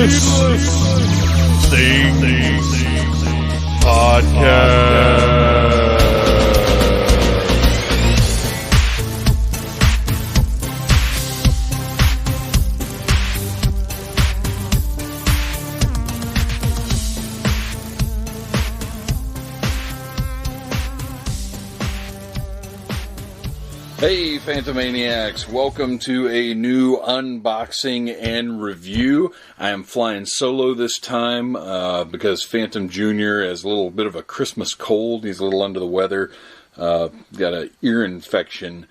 Things Podcast. Hey Phantomaniacs, welcome to a new unboxing and review. I am flying solo this time because Phantom Jr. has a little bit of a Christmas cold. He's a little under the weather, got an ear infection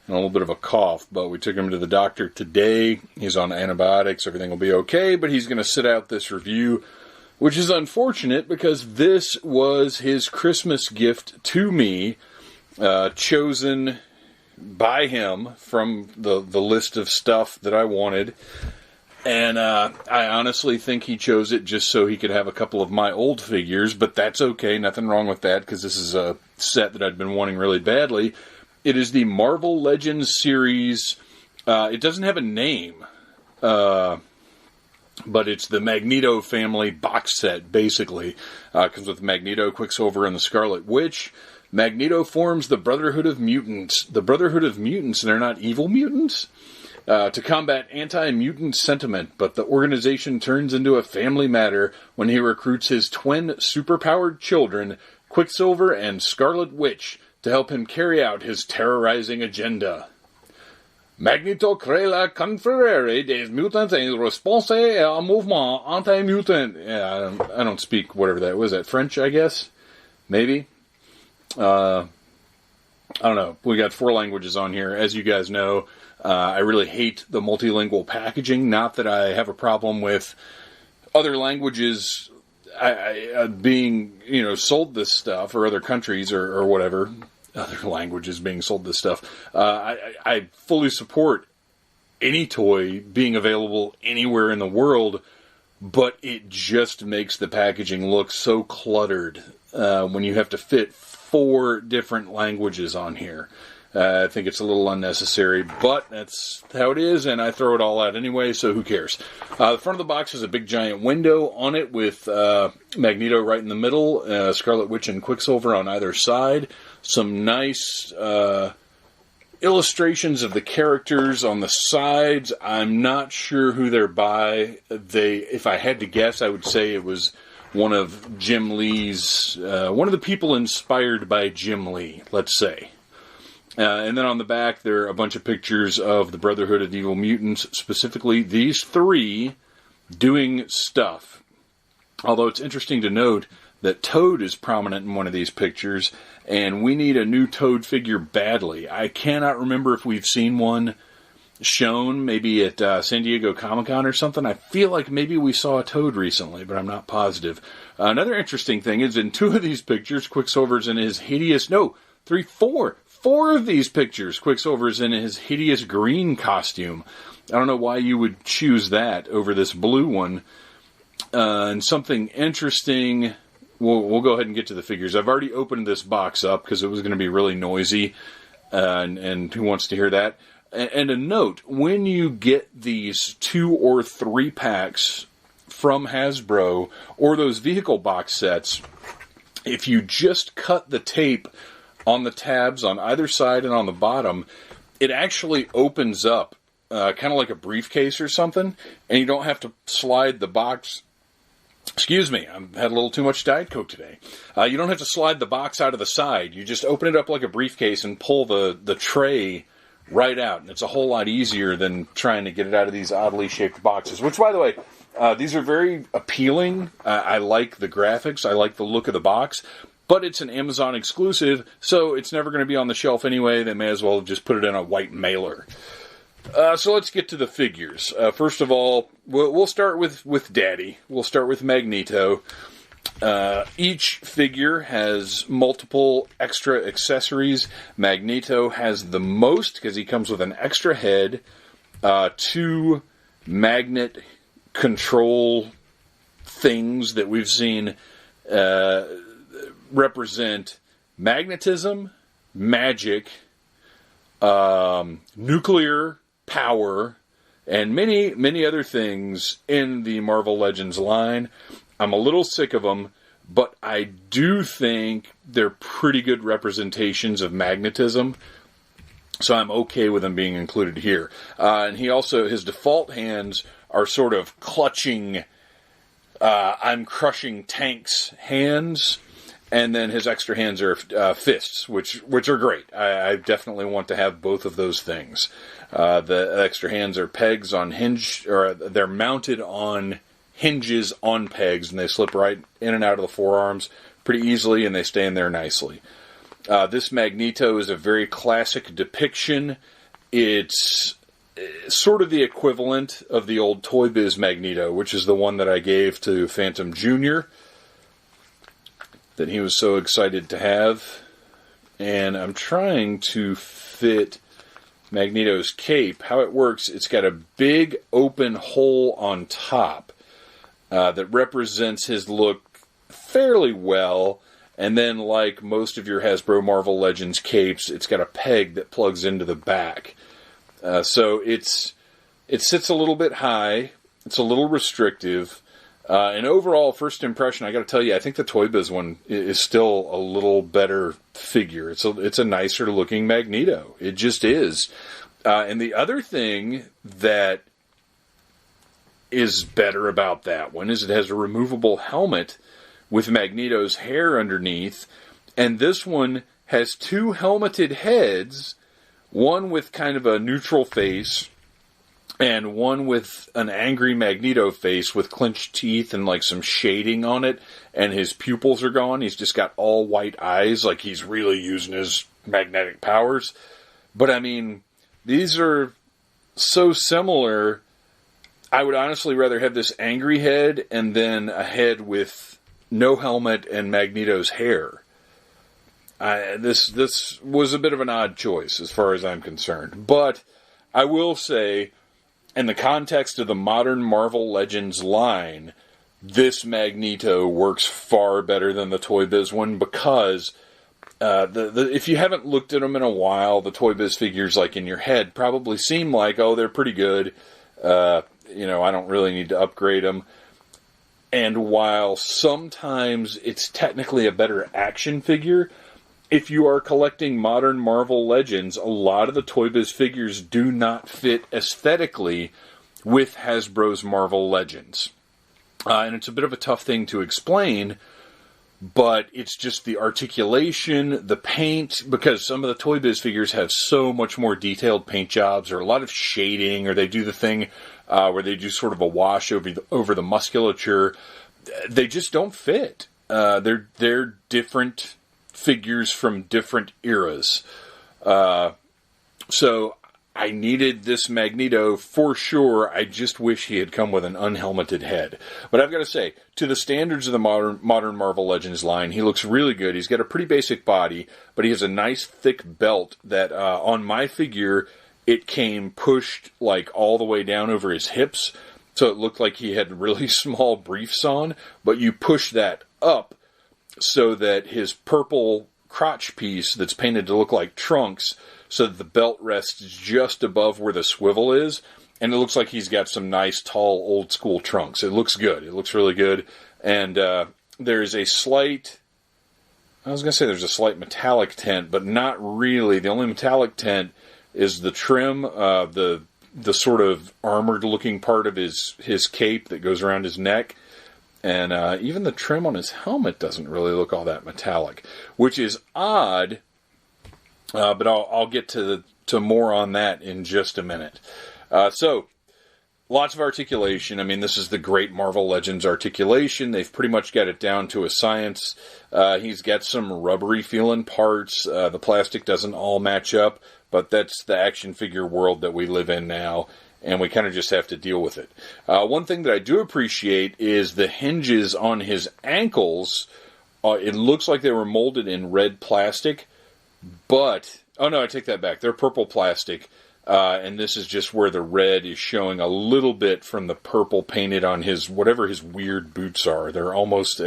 and a little bit of a cough, but we took him to the doctor today. He's on antibiotics, everything will be okay, but he's going to sit out this review, which is unfortunate because this was his Christmas gift to me, chosen by him from the list of stuff that I wanted, and I honestly think he chose it just so he could have a couple of my old figures, but that's okay, nothing wrong with that, because this is a set that I'd been wanting really badly. It is the Marvel Legends series. It doesn't have a name, but it's the Magneto family box set, basically. It comes with Magneto, Quicksilver, and the Scarlet Witch. Magneto forms the Brotherhood of Mutants. The Brotherhood of Mutants, and they're not evil mutants, to combat anti-mutant sentiment, but the organization turns into a family matter when he recruits his twin superpowered children, Quicksilver and Scarlet Witch, to help him carry out his terrorizing agenda. Magneto crée la confrérie des mutants et response à un mouvement anti-mutant. Yeah, I don't speak whatever that was. That French, I guess? Maybe? I don't know. We got 4 languages on here. As you guys know, I really hate the multilingual packaging. Not that I have a problem with other languages being, sold this stuff, or other countries or whatever, other languages being sold this stuff. I fully support any toy being available anywhere in the world, but it just makes the packaging look so cluttered when you have to fit 4 different languages on here. I think it's a little unnecessary, but that's how it is, and I throw it all out anyway, so who cares? The front of the box has a big giant window on it with Magneto right in the middle, Scarlet Witch and Quicksilver on either side. Some nice illustrations of the characters on the sides. I'm not sure who they're by. If I had to guess, I would say it was one of Jim Lee's, one of the people inspired by Jim Lee, let's say. And then on the back, there are a bunch of pictures of the Brotherhood of Evil Mutants, specifically these 3 doing stuff. Although it's interesting to note that Toad is prominent in one of these pictures, and we need a new Toad figure badly. I cannot remember if we've seen one shown, maybe at San Diego Comic-Con or something. I feel like maybe we saw a Toad recently, but I'm not positive. Another interesting thing is in 2 of these pictures, Quicksilver's in his hideous, 4 of these pictures, Quicksilver's in his hideous green costume. I don't know why you would choose that over this blue one. And something interesting, we'll go ahead and get to the figures. I've already opened this box up because it was going to be really noisy, and who wants to hear that? And a note, when you get these 2 or 3 packs from Hasbro, or those vehicle box sets, if you just cut the tape on the tabs on either side and on the bottom, it actually opens up, kind of like a briefcase or something, and you don't have to slide the box. Excuse me, I've had a little too much Diet Coke today. You don't have to slide the box out of the side. You just open it up like a briefcase and pull the tray right out, and it's a whole lot easier than trying to get it out of these oddly shaped boxes, which, by the way, these are very appealing. I like the graphics, I like the look of the box, but it's an Amazon exclusive, so it's never going to be on the shelf anyway. They may as well just put it in a white mailer. So let's get to the figures. First of all, we'll start with Daddy. We'll start with Magneto. Each figure has multiple extra accessories. Magneto has the most because he comes with an extra head, 2 magnet control things that we've seen represent magnetism, magic, nuclear power, and many, many other things in the Marvel Legends line. I'm a little sick of them, but I do think they're pretty good representations of magnetism. So I'm okay with them being included here. And he also, his default hands are sort of clutching, I'm crushing tanks hands. And then his extra hands are fists, which are great. I definitely want to have both of those things. The extra hands are pegs on hinge, or they're mounted on hinges on pegs, and they slip right in and out of the forearms pretty easily, and they stay in there nicely. This Magneto is a very classic depiction. It's sort of the equivalent of the old Toy Biz Magneto, which is the one that I gave to Phantom Jr., that he was so excited to have. And I'm trying to fit Magneto's cape. How it works, it's got a big open hole on top that represents his look fairly well. And then, like most of your Hasbro Marvel Legends capes, it's got a peg that plugs into the back. So it sits a little bit high. It's a little restrictive. And overall, first impression, I got to tell you, I think the Toy Biz one is still a little better figure. It's a nicer looking Magneto. It just is. And the other thing that is better about that one is it has a removable helmet with Magneto's hair underneath, and this one has two helmeted heads, one with kind of a neutral face, and one with an angry Magneto face with clenched teeth and like some shading on it, and his pupils are gone. He's just got all white eyes, like he's really using his magnetic powers. But I mean, these are so similar. I would honestly rather have this angry head and then a head with no helmet and Magneto's hair. This was a bit of an odd choice as far as I'm concerned. But I will say, in the context of the modern Marvel Legends line, this Magneto works far better than the Toy Biz one, because if you haven't looked at them in a while, the Toy Biz figures, like in your head, probably seem like, oh, they're pretty good. I don't really need to upgrade them. And while sometimes it's technically a better action figure, if you are collecting modern Marvel Legends, a lot of the Toy Biz figures do not fit aesthetically with Hasbro's Marvel Legends. And it's a bit of a tough thing to explain, but it's just the articulation, the paint, because some of the Toy Biz figures have so much more detailed paint jobs, or a lot of shading, or they do the thing where they do sort of a wash over the musculature. They just don't fit. They're different figures from different eras. So I needed this Magneto for sure. I just wish he had come with an unhelmeted head. But I've got to say, to the standards of the modern Marvel Legends line, he looks really good. He's got a pretty basic body, but he has a nice thick belt that on my figure, it came pushed like all the way down over his hips. So it looked like he had really small briefs on, but you push that up so that his purple crotch piece that's painted to look like trunks, so that the belt rests just above where the swivel is, and it looks like he's got some nice, tall, old-school trunks. It looks good. It looks really good. And there's a slight metallic tint, but not really. The only metallic tint is the trim, the sort of armored-looking part of his cape that goes around his neck. And even the trim on his helmet doesn't really look all that metallic, which is odd. But I'll get to more on that in just a minute. So, lots of articulation. I mean, this is the great Marvel Legends articulation. They've pretty much got it down to a science. He's got some rubbery feeling parts. The plastic doesn't all match up, but that's the action figure world that we live in now, and we kind of just have to deal with it. One thing that I do appreciate is the hinges on his ankles. It looks like they were molded in red plastic, but... oh no, I take that back. They're purple plastic, and this is just where the red is showing a little bit from the purple painted on his, whatever his weird boots are. They're almost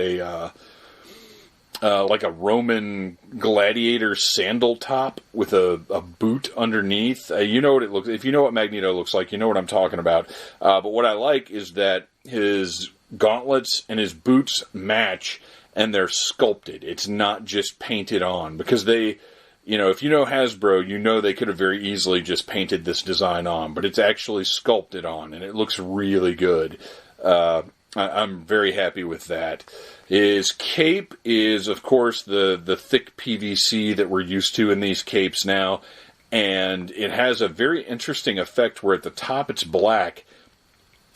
like a Roman gladiator sandal top with a boot underneath. You know what it looks. If you know what Magneto looks like, you know what I'm talking about. But what I like is that his gauntlets and his boots match, and they're sculpted. It's not just painted on, because they, if you know Hasbro, you know they could have very easily just painted this design on, but it's actually sculpted on, and it looks really good. I'm very happy with that. His cape is, of course, the thick PVC that we're used to in these capes now, and it has a very interesting effect where at the top it's black,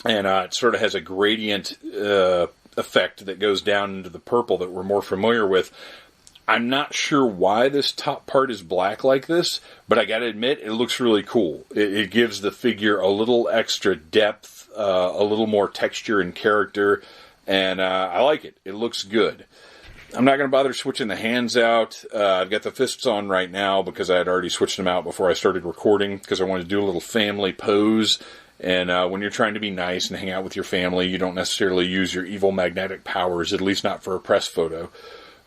and it sort of has a gradient effect that goes down into the purple that we're more familiar with. I'm not sure why this top part is black like this, but I gotta admit, it looks really cool. It gives the figure a little extra depth, a little more texture and character, and I like it. It looks good. I'm not going to bother switching the hands out. I've got the fists on right now because I had already switched them out before I started recording, because I wanted to do a little family pose. And when you're trying to be nice and hang out with your family, you don't necessarily use your evil magnetic powers, at least not for a press photo.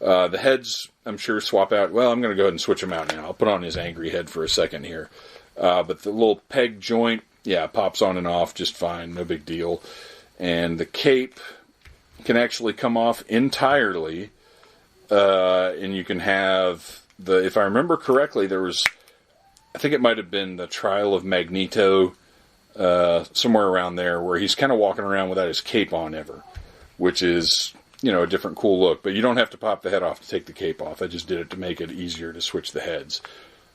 The heads, I'm sure, swap out. Well, I'm going to go ahead and switch them out now. I'll put on his angry head for a second here. But the little peg joint, yeah, pops on and off just fine. No big deal. And the cape can actually come off entirely. And you can have if I remember correctly, I think it might have been the Trial of Magneto, somewhere around there, where he's kind of walking around without his cape on ever, which is, a different cool look. But you don't have to pop the head off to take the cape off. I just did it to make it easier to switch the heads.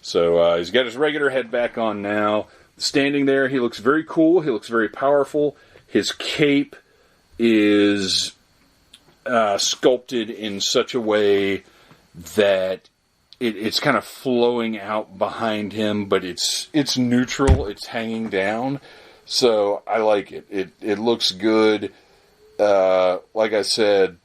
So he's got his regular head back on now. Standing there, he looks very cool. He looks very powerful. His cape is sculpted in such a way that it's kind of flowing out behind him, but it's neutral. It's hanging down. So I like it. It looks good. Like I said,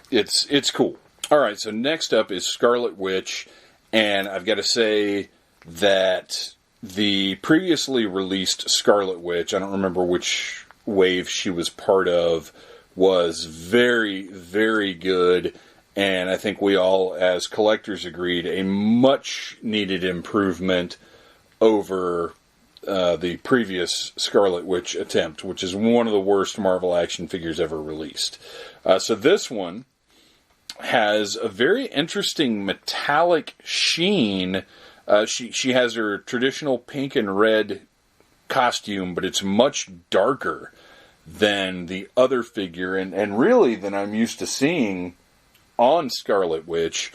it's cool. All right, so next up is Scarlet Witch, and I've got to say that the previously released Scarlet Witch, I don't remember which wave she was part of, was very, very good, and I think we all, as collectors, agreed a much needed improvement over the previous Scarlet Witch attempt, which is one of the worst Marvel action figures ever released. So this one has a very interesting metallic sheen. She has her traditional pink and red costume, but it's much darker than the other figure, and really than I'm used to seeing on Scarlet Witch.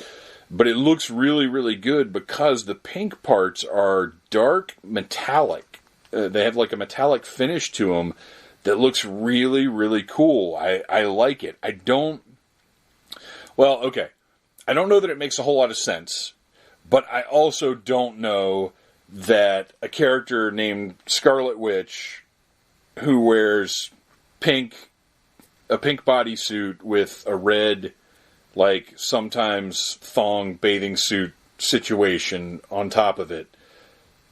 But it looks really, really good because the pink parts are dark metallic. They have like a metallic finish to them that looks really, really cool. I like it. I don't know that it makes a whole lot of sense, but I also don't know that a character named Scarlet Witch who wears a pink bodysuit with a red, like, sometimes thong bathing suit situation on top of it.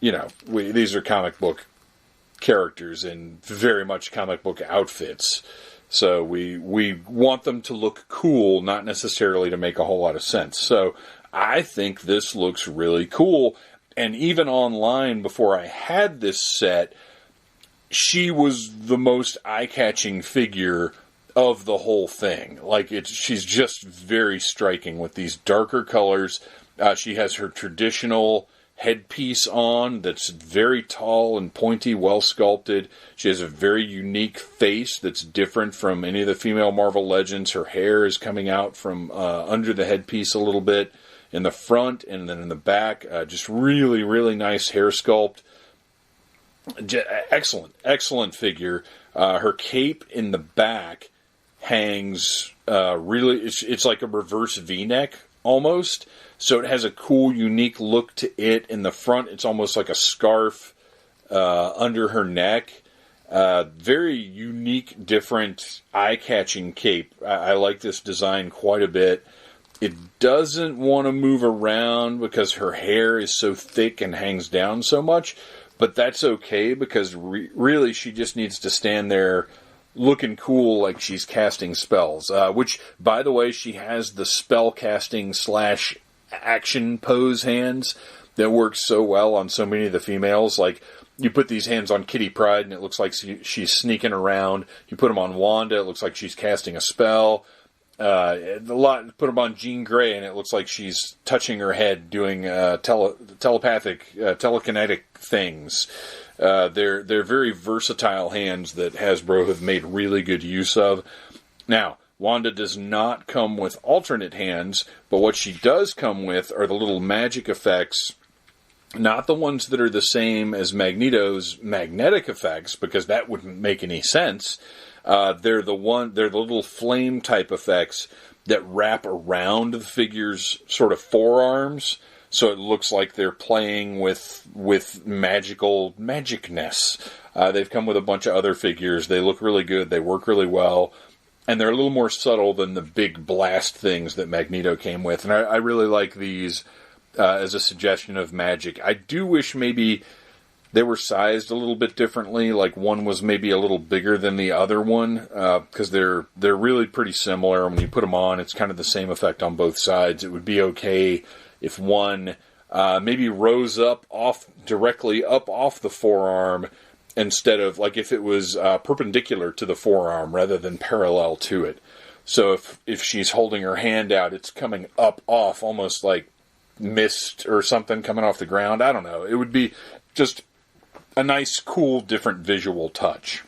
These are comic book characters in very much comic book outfits. So we want them to look cool, not necessarily to make a whole lot of sense. So I think this looks really cool. And even online, before I had this set, she was the most eye-catching figure of the whole thing. She's just very striking with these darker colors. She has her traditional headpiece on that's very tall and pointy, well sculpted. She has a very unique face that's different from any of the female Marvel Legends. Her hair is coming out from under the headpiece a little bit in the front and then in the back. Just really, really nice hair sculpt. Excellent figure. Her cape in the back hangs it's like a reverse V-neck almost. So it has a cool, unique look to it. In the front, it's almost like a scarf under her neck. Very unique, different, eye-catching cape. I like this design quite a bit. It doesn't want to move around because her hair is so thick and hangs down so much. But that's okay because really she just needs to stand there looking cool, like she's casting spells. Which, by the way, she has the spell casting / action pose hands that works so well on so many of the females. Like, you put these hands on Kitty Pryde and it looks like she's sneaking around. You put them on Wanda, it looks like she's casting a spell. Put them on Jean Grey and it looks like she's touching her head, doing telepathic, telekinetic things. They're very versatile hands that Hasbro have made really good use of. Now, Wanda does not come with alternate hands, but what she does come with are the little magic effects. Not the ones that are the same as Magneto's magnetic effects, because that wouldn't make any sense. They're the little flame type effects that wrap around the figure's sort of forearms, so it looks like they're playing with magicness. They've come with a bunch of other figures. They look really good. They work really well. And they're a little more subtle than the big blast things that Magneto came with. And I really like these as a suggestion of magic. I do wish maybe they were sized a little bit differently. Like one was maybe a little bigger than the other one, because they're really pretty similar. When you put them on, it's kind of the same effect on both sides. It would be okay if one maybe rose directly up off the forearm, instead of, like, if it was perpendicular to the forearm rather than parallel to it. So if she's holding her hand out, it's coming up off, almost like mist or something coming off the ground. I don't know. It would be just a nice, cool, different visual touch.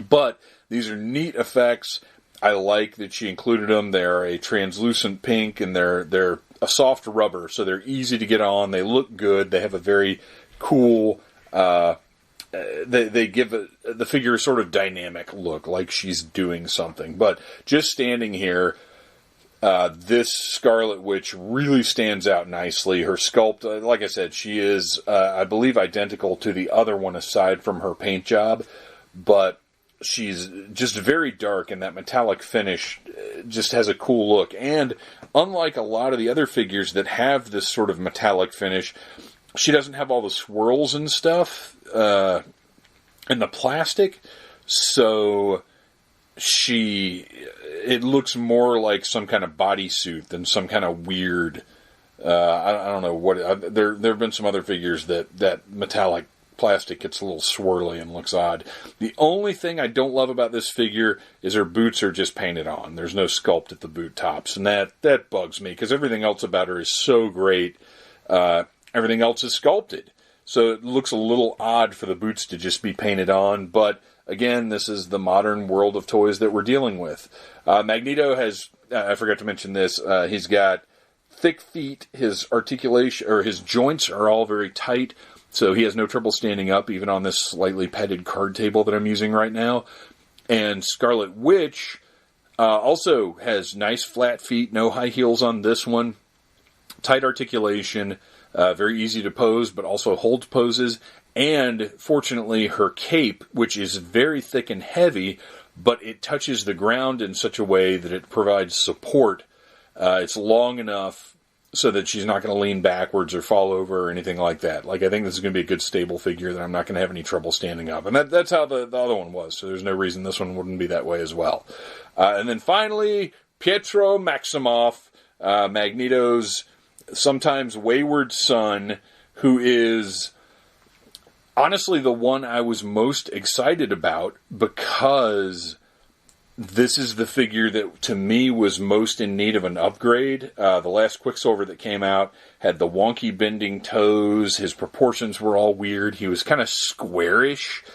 But these are neat effects. I like that she included them. They're a translucent pink, and they're a soft rubber, so they're easy to get on. They look good. They have a very cool... They give the figure a sort of dynamic look, like she's doing something. But just standing here, this Scarlet Witch really stands out nicely. Her sculpt, like I said, she is, I believe, identical to the other one aside from her paint job. But she's just very dark, and that metallic finish just has a cool look. And unlike a lot of the other figures that have this sort of metallic finish, she doesn't have all the swirls and stuff in the plastic, so it looks more like some kind of bodysuit than some kind of weird. I don't know what. There have been some other figures that metallic plastic gets a little swirly and looks odd. The only thing I don't love about this figure is her boots are just painted on. There's no sculpt at the boot tops, and that bugs me, because everything else about her is so great. Everything else is sculpted. So it looks a little odd for the boots to just be painted on. But again, this is the modern world of toys that we're dealing with. Magneto has, I forgot to mention this, he's got thick feet. His articulation, or his joints, are all very tight. So he has no trouble standing up, even on this slightly padded card table that I'm using right now. And Scarlet Witch also has nice flat feet, no high heels on this one. Tight articulation. Very easy to pose, but also hold poses. And, fortunately, her cape, which is very thick and heavy, but it touches the ground in such a way that it provides support. It's long enough so that she's not going to lean backwards or fall over or anything like that. Like, I think this is going to be a good, stable figure that I'm not going to have any trouble standing up. And that's how the other one was, so there's no reason this one wouldn't be that way as well. And then, finally, Pietro Maximoff, Magneto's sometimes wayward son, who is honestly the one I was most excited about, because this is the figure that to me was most in need of an upgrade. The last Quicksilver that came out had the wonky bending toes. His proportions were all weird. He was kind of squarish.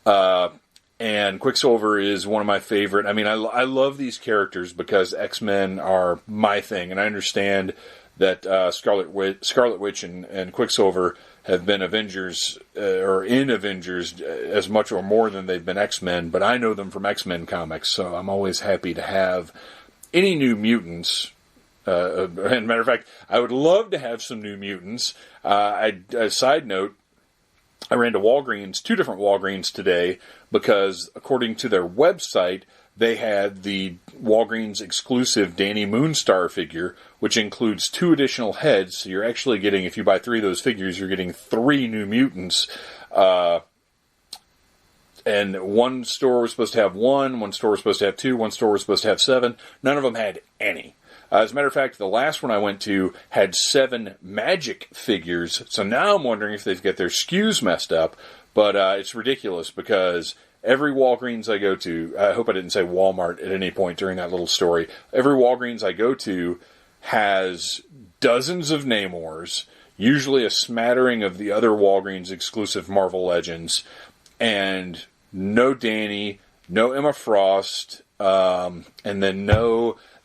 And Quicksilver is one of my favorite. I mean, I love these characters because X-Men are my thing, and I understand that Scarlet Witch and Quicksilver have been Avengers, or in Avengers, as much or more than they've been X-Men, but I know them from X-Men comics, so I'm always happy to have any new mutants. And matter of fact, I would love to have some new mutants. A side note, I ran to Walgreens, 2 different Walgreens today, because according to their website, they had the Walgreens exclusive Danny Moonstar figure, which includes 2 additional heads. So you're actually getting, if you buy 3 of those figures, you're getting 3 new mutants. And one store was supposed to have one store was supposed to have two, one store was supposed to have 7. None of them had any. As a matter of fact, the last one I went to had 7 magic figures. So now I'm wondering if they've got their SKUs messed up. But it's ridiculous because every Walgreens I go to, I hope I didn't say Walmart at any point during that little story. Every Walgreens I go to has dozens of Namors, usually a smattering of the other Walgreens exclusive Marvel Legends, and no Danny, no Emma Frost, and then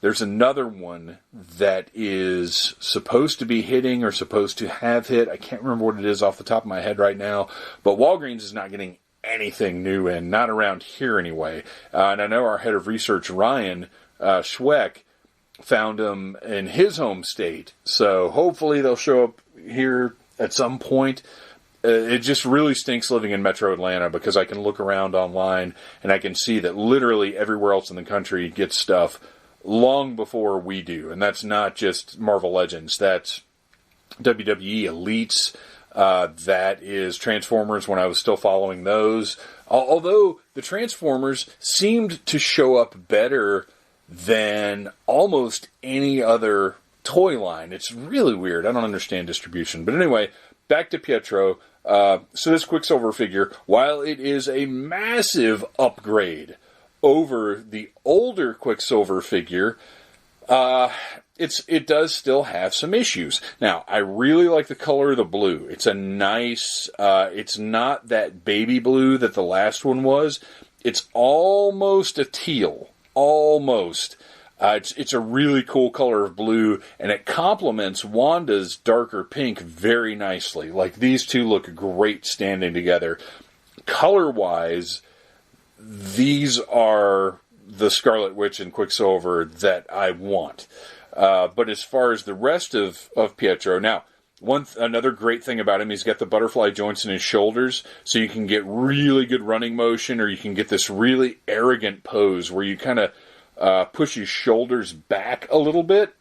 there's another one that is supposed to be hitting or supposed to have hit. I can't remember what it is off the top of my head right now, but Walgreens is not getting anything new in, not around here anyway. And I know our head of research, Ryan Schweck, found them in his home state. So hopefully they'll show up here at some point. It just really stinks living in Metro Atlanta because I can look around online and I can see that literally everywhere else in the country gets stuff long before we do. And that's not just Marvel Legends. That's WWE Elites. That is Transformers when I was still following those. Although the Transformers seemed to show up better than almost any other toy line. It's really weird. I don't understand distribution. But anyway, back to Pietro. So this Quicksilver figure, while it is a massive upgrade over the older Quicksilver figure, it does still have some issues. Now, I really like the color of the blue. It's a nice, it's not that baby blue that the last one was. It's almost a teal. Almost. It's a really cool color of blue, and it complements Wanda's darker pink very nicely. Like, these two look great standing together. Color-wise, these are the Scarlet Witch and Quicksilver that I want. But as far as the rest of Pietro, now, another great thing about him, he's got the butterfly joints in his shoulders, so you can get really good running motion, or you can get this really arrogant pose where you kind of push his shoulders back a little bit,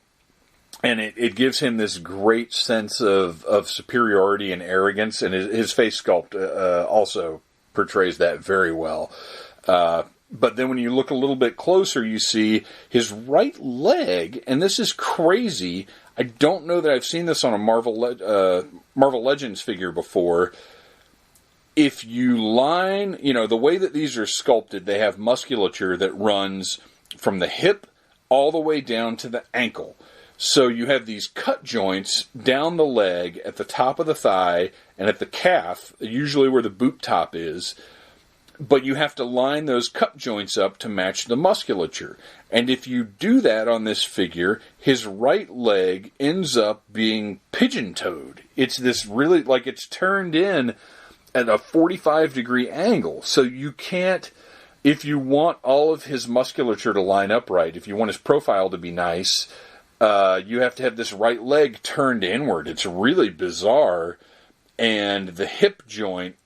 and it gives him this great sense of superiority and arrogance, and his face sculpt also portrays that very well. But then when you look a little bit closer, you see his right leg, and this is crazy. I don't know that I've seen this on a Marvel Legends figure before. If you line, the way that these are sculpted, they have musculature that runs from the hip all the way down to the ankle. So you have these cut joints down the leg, at the top of the thigh, and at the calf, usually where the boot top is. But you have to line those cut joints up to match the musculature. And if you do that on this figure, his right leg ends up being pigeon-toed. It's this really, like, it's turned in at a 45-degree angle. So you can't, if you want all of his musculature to line up right, if you want his profile to be nice, you have to have this right leg turned inward. It's really bizarre. And the hip joint,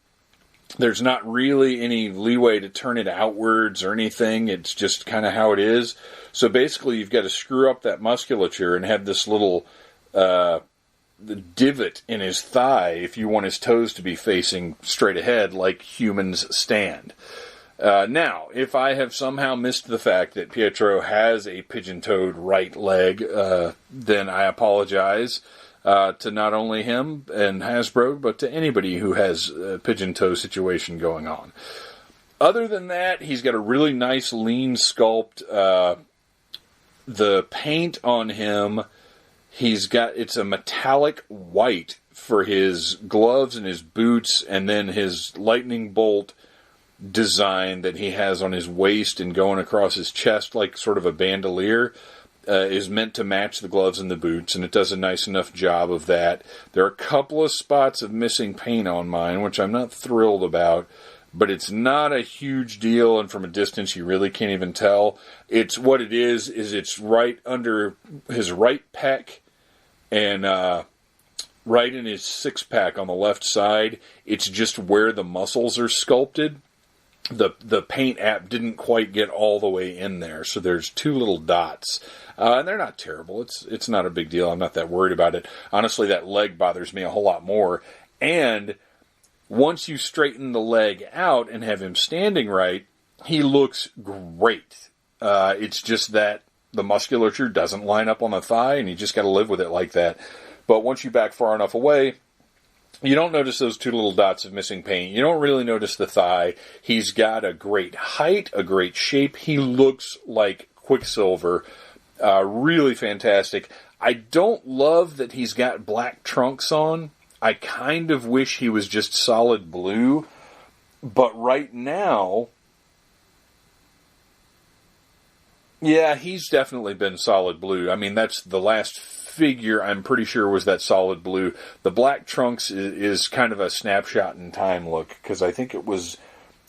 there's not really any leeway to turn it outwards or anything. It's just kind of how it is. So basically, you've got to screw up that musculature and have this little divot in his thigh if you want his toes to be facing straight ahead like humans stand. Now, if I have somehow missed the fact that Pietro has a pigeon-toed right leg, then I apologize. To not only him and Hasbro, but to anybody who has a pigeon toe situation going on. Other than that, he's got a really nice lean sculpt. The paint on him, it's a metallic white for his gloves and his boots, and then his lightning bolt design that he has on his waist and going across his chest like sort of a bandolier. Is meant to match the gloves and the boots, and it does a nice enough job of that. There are a couple of spots of missing paint on mine, which I'm not thrilled about, but it's not a huge deal, and from a distance you really can't even tell. It's what it is it's right under his right pec, and right in his six-pack on the left side. It's just where the muscles are sculpted. The paint app didn't quite get all the way in there, so there's two little dots. And they're not terrible. It's not a big deal. I'm not that worried about it. Honestly, that leg bothers me a whole lot more. And once you straighten the leg out and have him standing right, he looks great. It's just that the musculature doesn't line up on the thigh, and you just got to live with it like that. But once you back far enough away, you don't notice those two little dots of missing paint. You don't really notice the thigh. He's got a great height, a great shape. He looks like Quicksilver. Really fantastic. I don't love that he's got black trunks on. I kind of wish he was just solid blue. But right now, yeah, he's definitely been solid blue. I mean, that's the last figure I'm pretty sure was that solid blue. The black trunks is kind of a snapshot in time look, because I think it was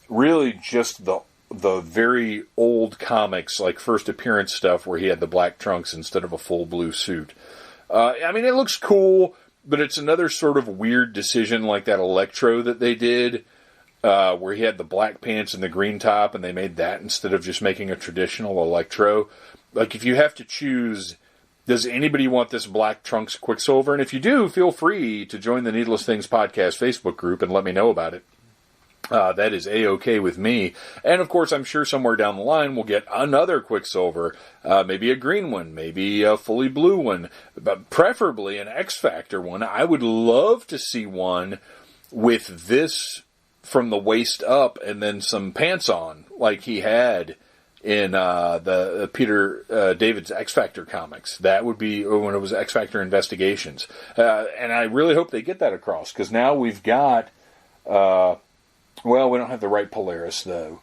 really just the very old comics, like first appearance stuff, where he had the black trunks instead of a full blue suit. I mean, it looks cool, but it's another sort of weird decision like that Electro that they did, where he had the black pants and the green top, and they made that instead of just making a traditional Electro. Like, if you have to choose, does anybody want this black trunks Quicksilver? And if you do, feel free to join the Needless Things Podcast Facebook group and let me know about it. That is A-OK with me. And, of course, I'm sure somewhere down the line we'll get another Quicksilver. Maybe a green one. Maybe a fully blue one. But preferably an X-Factor one. I would love to see one with this from the waist up and then some pants on, like he had in the Peter David's X-Factor comics. That would be when it was X-Factor Investigations. And I really hope they get that across, because now we've got... well, we don't have the right Polaris, though.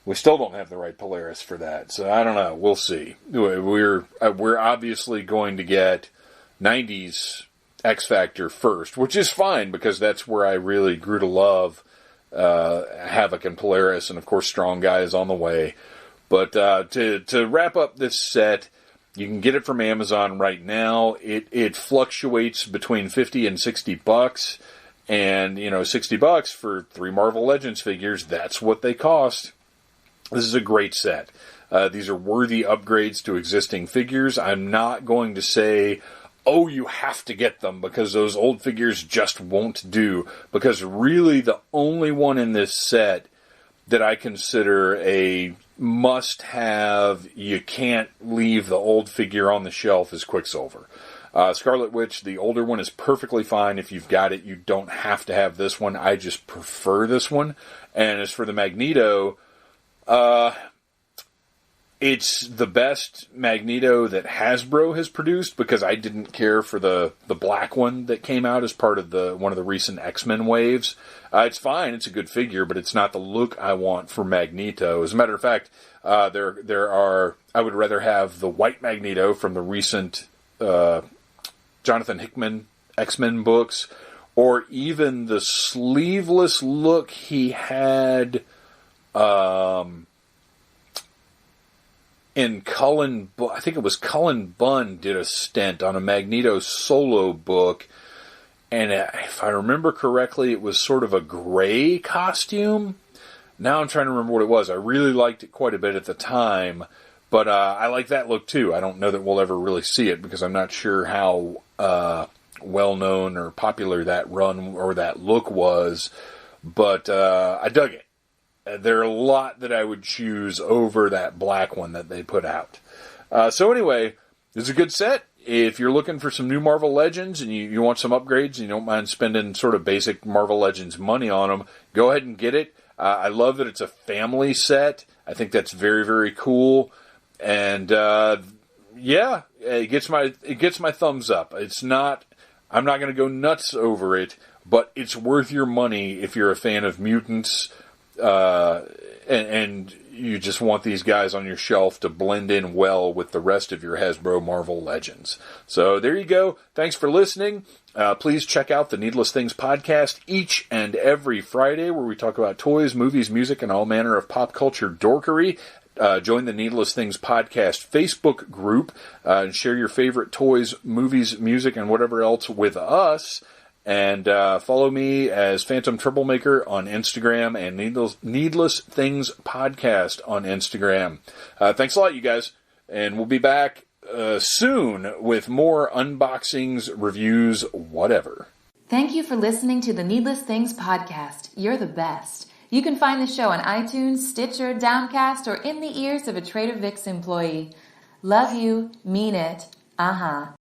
We still don't have the right Polaris for that, so I don't know. We'll see. We're obviously going to get 90s X-Factor first, which is fine, because that's where I really grew to love Havoc and Polaris, and of course Strong Guy is on the way. But to wrap up this set, you can get it from Amazon right now. It fluctuates between $50 and $60. And, $60 for 3 Marvel Legends figures, that's what they cost. This is a great set. These are worthy upgrades to existing figures. I'm not going to say, oh, you have to get them, because those old figures just won't do. Because really the only one in this set that I consider a must-have, you can't leave the old figure on the shelf, is Quicksilver. Scarlet Witch, the older one, is perfectly fine. If you've got it, you don't have to have this one. I just prefer this one. And as for the Magneto, it's the best Magneto that Hasbro has produced, because I didn't care for the black one that came out as part of one of the recent X-Men waves. It's fine, it's a good figure, but it's not the look I want for Magneto. As a matter of fact, I would rather have the white Magneto from the recent Jonathan Hickman X-Men books, or even the sleeveless look he had in Cullen. I think it was Cullen Bunn did a stint on a Magneto solo book, and if I remember correctly, it was sort of a gray costume. Now I'm trying to remember what it was. I really liked it quite a bit at the time. But I like that look, too. I don't know that we'll ever really see it, because I'm not sure how well-known or popular that run or that look was. But I dug it. There are a lot that I would choose over that black one that they put out. So anyway, it's a good set. If you're looking for some new Marvel Legends and you want some upgrades and you don't mind spending sort of basic Marvel Legends money on them, go ahead and get it. I love that it's a family set. I think that's very, very cool. And yeah, it gets my thumbs up. I'm not going to go nuts over it, but it's worth your money if you're a fan of mutants, and you just want these guys on your shelf to blend in well with the rest of your Hasbro Marvel Legends. So there you go. Thanks for listening. Please check out the Needless Things podcast each and every Friday, where we talk about toys, movies, music, and all manner of pop culture dorkery. Join the Needless Things Podcast Facebook group and share your favorite toys, movies, music, and whatever else with us. And follow me as Phantom Troublemaker on Instagram and Needless Things Podcast on Instagram. Thanks a lot, you guys. And we'll be back soon with more unboxings, reviews, whatever. Thank you for listening to the Needless Things podcast. You're the best. You can find the show on iTunes, Stitcher, Downcast, or in the ears of a Trader Vic's employee. Love you. Mean it. Uh-huh.